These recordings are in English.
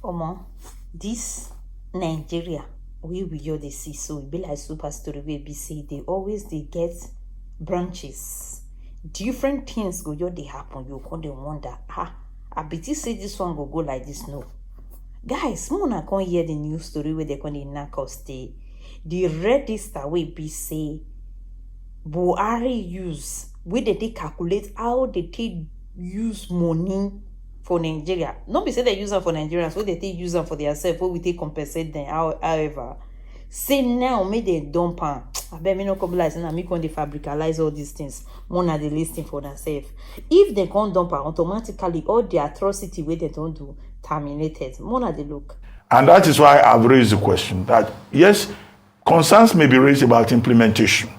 Omo, this Nigeria, we just dey see so it be like super story wey be say they get branches. Different things go just dey happen. You come dey wonder, I be say this one go like this. No. Guys, una come hear the news story where they come dey knack us the register wey be say Buhari use, where they take calculate how they take use money for Nigeria. Not be say they use them for Nigerians, where they take use them for themselves, where we take compensate them. However, say now make they dump am. I bet me no come like say me come dey fabricalize all these things. One are the listing for themselves. If they can't dump am, automatically all the atrocity where they don't do terminated. One are the look. And that is why I've raised the question that yes, concerns may be raised about implementation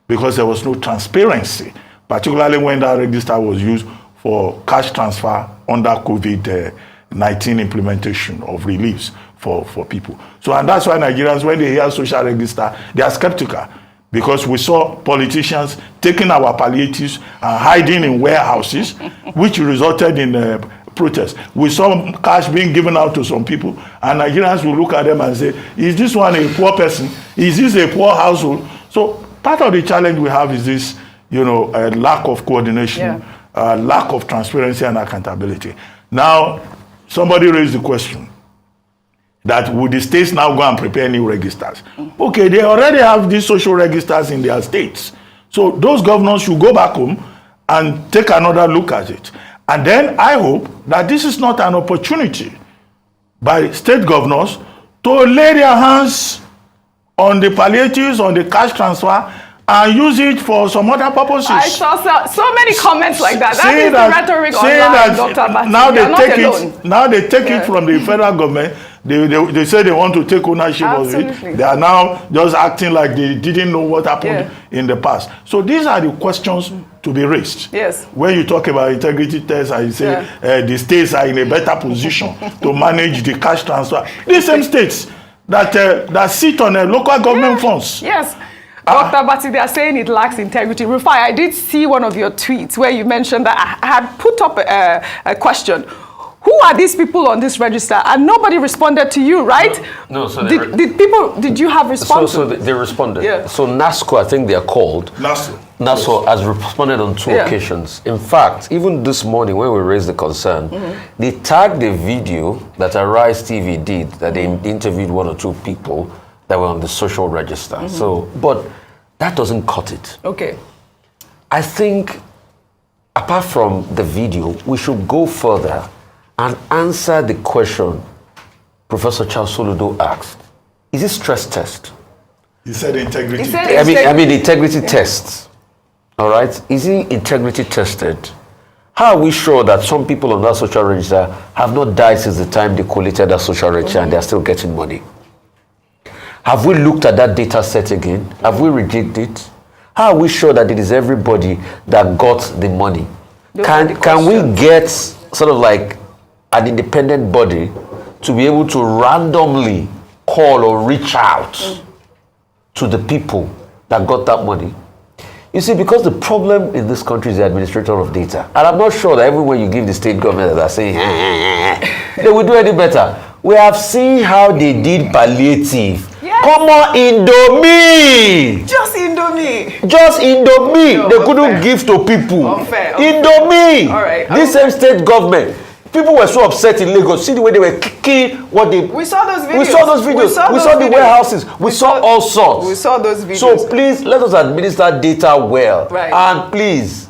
because there was no transparency, particularly when that register was used for cash transfer under COVID-19 implementation of reliefs for people. So, and that's why Nigerians, when they hear social register, they are skeptical because we saw politicians taking our palliatives and hiding in warehouses, which resulted in protests. We saw cash being given out to some people, and Nigerians will look at them and say, is this one a poor person? Is this a poor household? So part of the challenge we have is this, lack of coordination, lack of transparency and accountability. Now, somebody raised the question that would the states now go and prepare new registers? Okay, they already have these social registers in their states. So those governors should go back home and take another look at it. And then I hope that this is not an opportunity by state governors to lay their hands on the palliatives, on the cash transfer, and use it for some other purposes. I saw so many comments like that. That is the rhetoric online, Dr. Bati. Now they take it from the federal government. They say they want to take ownership of it. They are now just acting like they didn't know what happened in the past. So these are the questions to be raised. Yes. When you talk about integrity tests and you say the states are in a better position to manage the cash transfer. These same states that sit on local government funds. Yes. Dr. Bati, they are saying it lacks integrity. Rufai, I did see one of your tweets where you mentioned that I had put up a question. Who are these people on this register? And nobody responded to you, right? No, so did you have responses? So they responded. Yeah. So NASCO, I think they are called. NASCO has responded on two occasions. In fact, even this morning when we raised the concern, they tagged the video that Arise TV did, that they interviewed one or two people that were on the social register. So, but that doesn't cut it. Okay. I think, apart from the video, we should go further and answer the question Professor Charles Soludo asked. Is it stress test? He said integrity. I mean integrity tests. All right? Is it integrity tested? How are we sure that some people on that social register have not died since the time they collated that social register and they're still getting money? Have we looked at that data set again? Have we rigged it? How are we sure that it is everybody that got the money? Can we get sort of like an independent body to be able to randomly call or reach out to the people that got that money? You see, because the problem in this country is the administrator of data. And I'm not sure that everywhere you give the state government that are saying, they will do any better. We have seen how they did palliative. Yes. Come on, Indomie! Just Indomie! Just Indomie! No, they couldn't give to people. Unfair. Indomie! All right. This same state government. People were so upset in Lagos. See the way they were kicking what they... We saw those videos. We saw the warehouses. We saw all sorts. We saw those videos. So please, let us administer data well. Right. And please,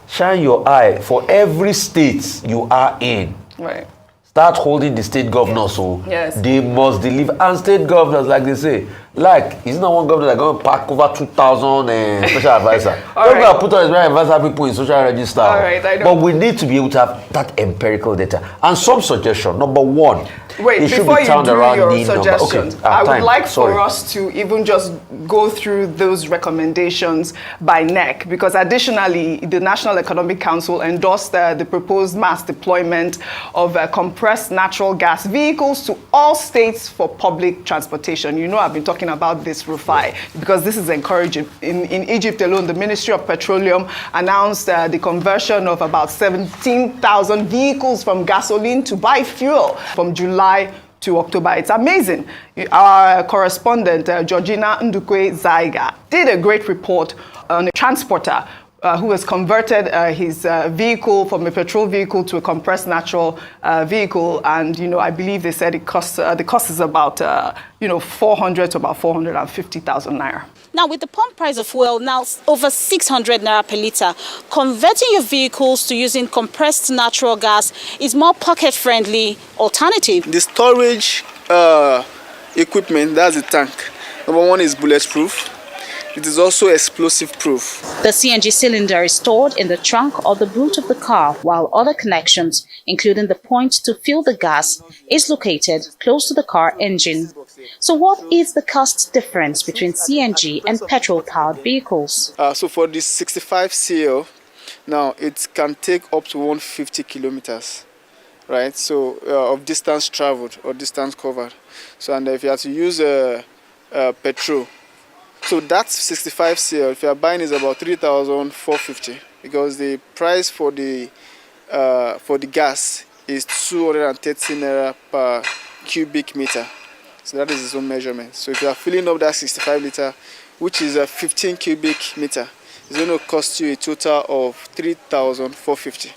shine your eye for every state you are in. Right. Start holding the state governors, so they must deliver. And state governors, like they say, it's not one governor that's going to pack over 2,000 special advisor. We're going to put on special advisor people in social register. All right, I know. But we need to be able to have that empirical data. And some suggestion. Number one, wait, it should before be turned you do around your suggestions, okay, I would like for us to even just go through those recommendations by NEC, because additionally, the National Economic Council endorsed the proposed mass deployment of compressed natural gas vehicles to all states for public transportation. You know, I've been talking about this, Rufai, because this is encouraging. In Egypt alone, the Ministry of Petroleum announced the conversion of about 17,000 vehicles from gasoline to biofuel from July July to October. It's amazing. Our correspondent, Georgina Ndukwe Zaiga, did a great report on a transporter who has converted his vehicle from a petrol vehicle to a compressed natural vehicle. And, I believe they said it costs, the cost is about, 400 to about 450,000 naira. Now, with the pump price of fuel now over 600 naira per litre, converting your vehicles to using compressed natural gas is more pocket-friendly alternative. The storage equipment, that's the tank. Number one is bulletproof. It is also explosive-proof. The CNG cylinder is stored in the trunk or the boot of the car, while other connections, including the point to fill the gas, is located close to the car engine. So what is the cost difference between CNG and petrol-powered vehicles? So for the 65 CL, now it can take up to 150 kilometers, right? So of distance traveled or distance covered. So and if you have to use petrol, so that 65 CL, if you are buying, is about 3,450 because the price for the gas is 230 naira per cubic meter. So that is its own measurement. So if you are filling up that 65 liter, which is a 15 cubic meter, it's going to cost you a total of 3,450.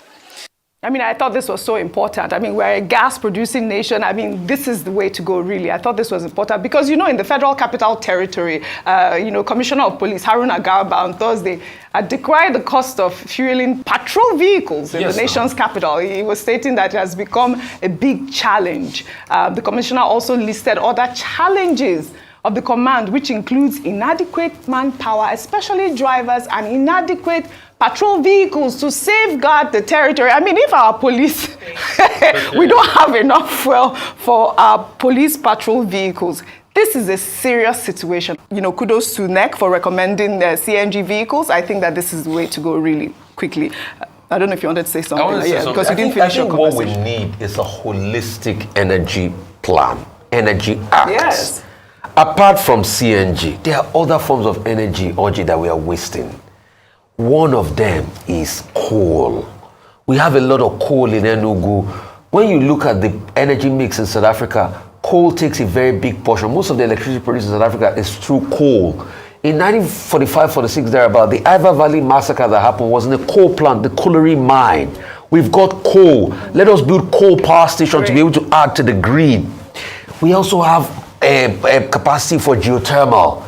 I thought this was so important. We're a gas-producing nation. This is the way to go, really. I thought this was important because, in the Federal Capital Territory, Commissioner of Police Haruna Garba on Thursday decried the cost of fueling patrol vehicles in the nation's capital. He was stating that it has become a big challenge. The commissioner also listed other challenges of the command, which includes inadequate manpower, especially drivers, and inadequate patrol vehicles to safeguard the territory. If our police, we don't have enough fuel for our police patrol vehicles. This is a serious situation. Kudos to NEC for recommending CNG vehicles. I think that this is the way to go really quickly. I don't know if you wanted to say something. Because you didn't finish your conversation. What we need is a holistic energy plan, energy act. Yes. Apart from CNG, there are other forms of energy, Oji, that we are wasting. One of them is coal. We have a lot of coal in Enugu. When you look at the energy mix in South Africa, coal takes a very big portion. Most of the electricity produced in South Africa is through coal. In 1945-46, thereabout, the Iva Valley massacre that happened was in a coal plant, the colliery mine. We've got coal. Let us build coal power station to be able to add to the grid. We also have a capacity for geothermal.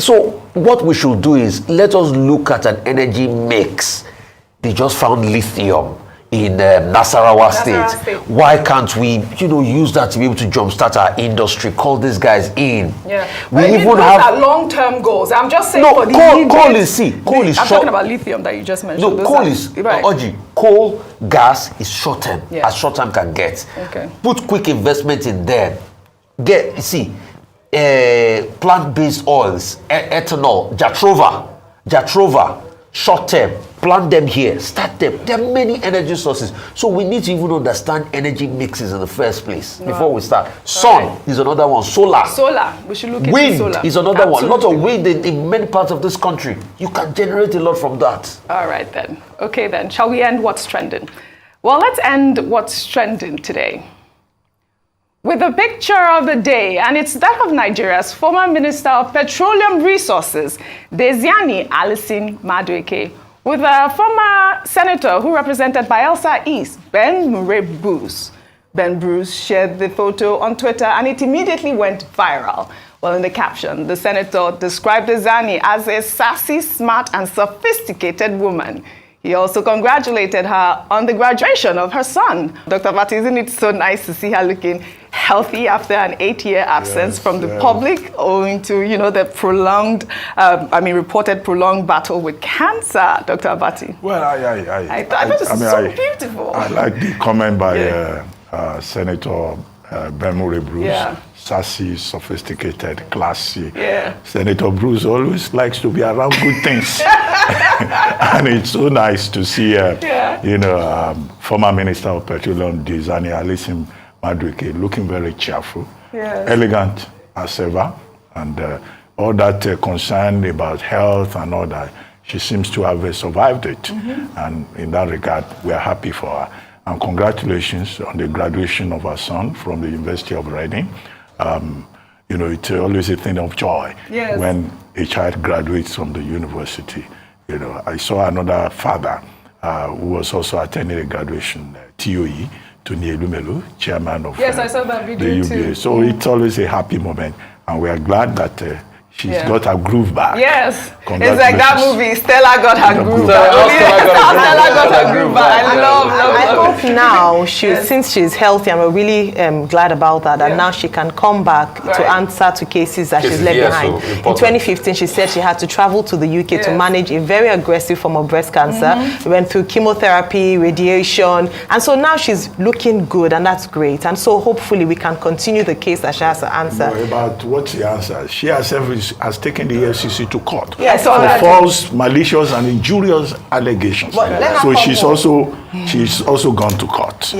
So what we should do is let us look at an energy mix. They just found lithium in Nasarawa State. Why can't we, use that to be able to jumpstart our industry? Call these guys in. Yeah. We even have long-term goals. I'm just saying no for the coal is coal is I'm short. talking about lithium that you just mentioned. No, coal is Oji. Coal, gas is short-term, as short-term can get. Okay. Put quick investment in there. Plant-based oils, ethanol, Jatrova, short-term, plant them here, start them. There are many energy sources. So we need to even understand energy mixes in the first place before we start. Sun is another one. Solar. We should look into solar. Wind is another one. A lot of wind in many parts of this country. You can generate a lot from that. All right then. Okay then. Shall we end what's trending? Well, let's end what's trending today with a picture of the day, and it's that of Nigeria's former Minister of Petroleum Resources, Desiani Alison Madueke, with a former senator who represented Bayelsa East, Ben Bruce. Ben Bruce shared the photo on Twitter, and it immediately went viral. Well, in the caption, the senator described Desiani as a sassy, smart, and sophisticated woman. He also congratulated her on the graduation of her son. Dr. Bati, isn't it so nice to see her looking healthy after an 8-year absence from the public owing to, the prolonged, reported prolonged battle with cancer, Dr. Abati? Well, I thought it was so beautiful. I like the comment by Senator Ben Bruce. Yeah. Sassy, sophisticated, classy. Yeah. Senator Bruce always likes to be around good things. And it's so nice to see, former Minister of Petroleum, Desiani Alison Madueke, looking very cheerful, elegant as ever, and all that concern about health and all that, she seems to have survived it. And in that regard, we are happy for her. And congratulations on the graduation of our son from the University of Reading. You know, it's always a thing of joy when a child graduates from the university. You know, I saw another father who was also attending a graduation, TOE, Tony Elumelu, chairman of I saw that video the UBA. too. So it's always a happy moment. And we are glad that she's got her groove back. Yes. It's like that movie, Stella got her groove back. Stella got her groove back. I love I hope now, since she's healthy, and we're really glad about that, and now she can come back to answer to cases that she's left behind. So in 2015, she said she had to travel to the UK to manage a very aggressive form of breast cancer. We went through chemotherapy, radiation, and so now she's looking good, and that's great. And so hopefully we can continue the case that she has to answer. No, about what's the answer? She herself has taken the FCC to court Yes, for false, malicious, and injurious allegations. So she's also gone to court to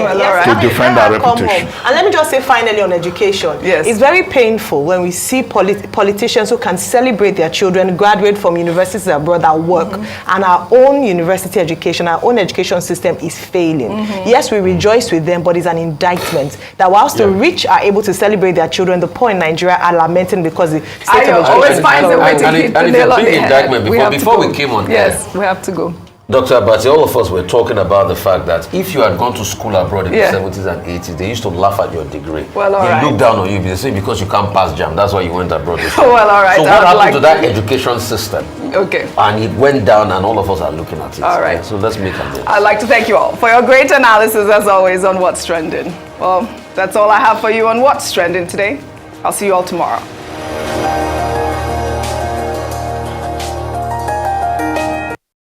defend her reputation. And let me just say finally on education, it's very painful when we see politicians who can celebrate their children graduate from universities abroad that work, and our own university education, our own education system is failing. Yes, we rejoice with them, but it's an indictment that whilst the rich are able to celebrate their children, the poor in Nigeria are lamenting because the state of education always finds a way to hit the nail on the head. Before we came on Yes, we have to go. Dr. Abati, all of us were talking about the fact that if you had gone to school abroad in the 70s and 80s, they used to laugh at your degree. Well, all they right. look down on you. They say because you can't pass JAM, that's why you went abroad. Well, all right. So what happened to that education system? Okay. And it went down, and all of us are looking at it. All right. So let's make a move. I'd like to thank you all for your great analysis, as always, on What's Trending. Well, that's all I have for you on What's Trending today. I'll see you all tomorrow.